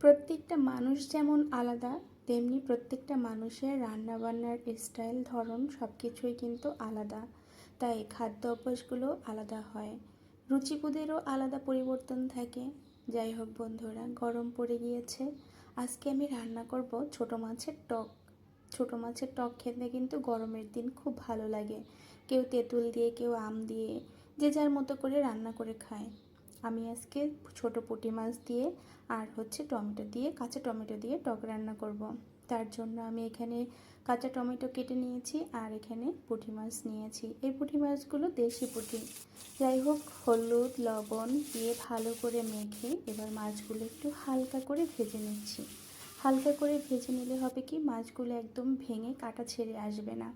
প্রত্যেকটা মানুষ যেমন আলাদা, তেমনি প্রত্যেকটা মানুষের রান্নাবান্নার স্টাইল, ধরন সব কিছুই কিন্তু আলাদা। তাই খাদ্য অভ্যাসগুলো আলাদা হয়, রুচিবোধেরও আলাদা পরিবর্তন থাকে। যাই হোক বন্ধুরা, গরম পড়ে গিয়েছে। আজকে আমি রান্না করব ছোটো মাছের টক। ছোটো মাছের টক খেতে কিন্তু গরমের দিন খুব ভালো লাগে। কেউ তেঁতুল দিয়ে, কেউ আম দিয়ে, যে যার মতো করে রান্না করে খায়। আমি আজকে ছোট পুঁটি মাছ দিয়ে আর টমেটো দিয়ে, কাঁচা টমেটো দিয়ে টক রান্না করব। তার জন্য আমি এখানে কাঁচা টমেটো কেটে নিয়েছি আর এখানে পুঁটি মাছ নিয়েছি। এই পুঁটি মাছগুলো দেশি পুঁটি। যাই হোক, হলুদ লবণ দিয়ে ভালো করে মেখে এবার মাছগুলো একটু হালকা করে ভেজে নিচ্ছি। হালকা করে ভেজে নিলে হবে কি, মাছগুলো একদম ভেঙে কাটা ছেড়ে আসবে না।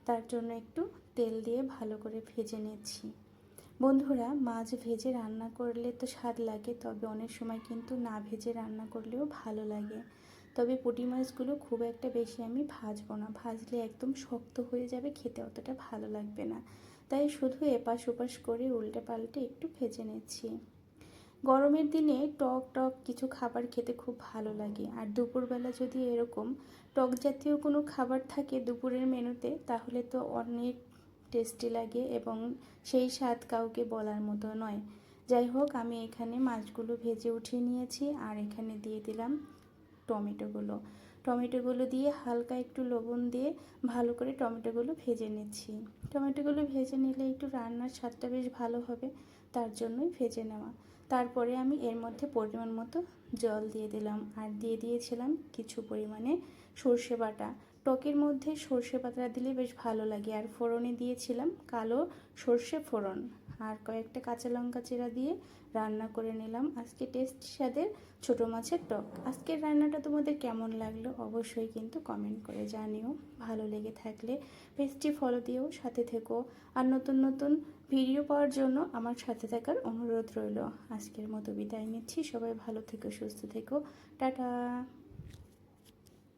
তার জন্য একটু তেল দিয়ে ভালো করে ভেজে নিচ্ছি। বন্ধুরা, মাছ ভেজে রান্না করলে তো স্বাদ লাগে, তবে অনেক সময় কিন্তু না ভেজে রান্না করলেও ভালো লাগে। তবে পুঁটি মাছগুলো খুব একটা বেশি আমি ভাজবো না, ভাজলে একদম শক্ত হয়ে যাবে, খেতে অতটা ভালো লাগবে না। তাই শুধু এপাশ ওপাশ করে উল্টে পাল্টে একটু ভেজে নিচ্ছি। গরমের দিনে টক টক কিছু খাবার খেতে খুব ভালো লাগে। আর দুপুরবেলা যদি এরকম টক জাতীয় কোনো খাবার থাকে দুপুরের মেনুতে, তাহলে তো অনেক টেস্টি লাগে এবং সেই স্বাদ কাউকে বলার মতো নয়। যাই হোক, আমি এখানে মাছগুলো ভেজে উঠিয়ে নিয়েছি আর এখানে দিয়ে দিলাম টমেটোগুলো দিয়ে হালকা একটু লবণ দিয়ে ভালো করে টমেটোগুলো ভেজে নিচ্ছি। টমেটোগুলো ভেজে নিলে একটু রান্নার স্বাদটা বেশ ভালো হবে, তার জন্যই ভেজে নেওয়া। তারপরে আমি এর মধ্যে পরিমাণ মতো জল দিয়ে দিলাম আর দিয়ে দিয়েছিলাম কিছু পরিমাণে সর্ষে বাটা। টকের মধ্যে সর্ষে বাটা দিলে বেশ ভালো লাগে। আর ফোড়নে দিয়েছিলাম কালো সর্ষে ফোড়ন আর কয়েকটা কাঁচা লঙ্কা চিরা দিয়ে রান্না করে নিলাম আজকে টেস্ট স্বাদের ছোটো মাছের টক। আজকের রান্নাটা তোমাদের কেমন লাগলো অবশ্যই কিন্তু কমেন্ট করে জানিও। ভালো লেগে থাকলে পেজটি ফলো দিও, সাথে থেকো। আর নতুন নতুন ভিডিও পাওয়ার জন্য আমার সাথে থাকার অনুরোধ রইল। আজকের মতো বিদায় নিচ্ছি। সবাই ভালো থেকো, সুস্থ থেকো। টাটা।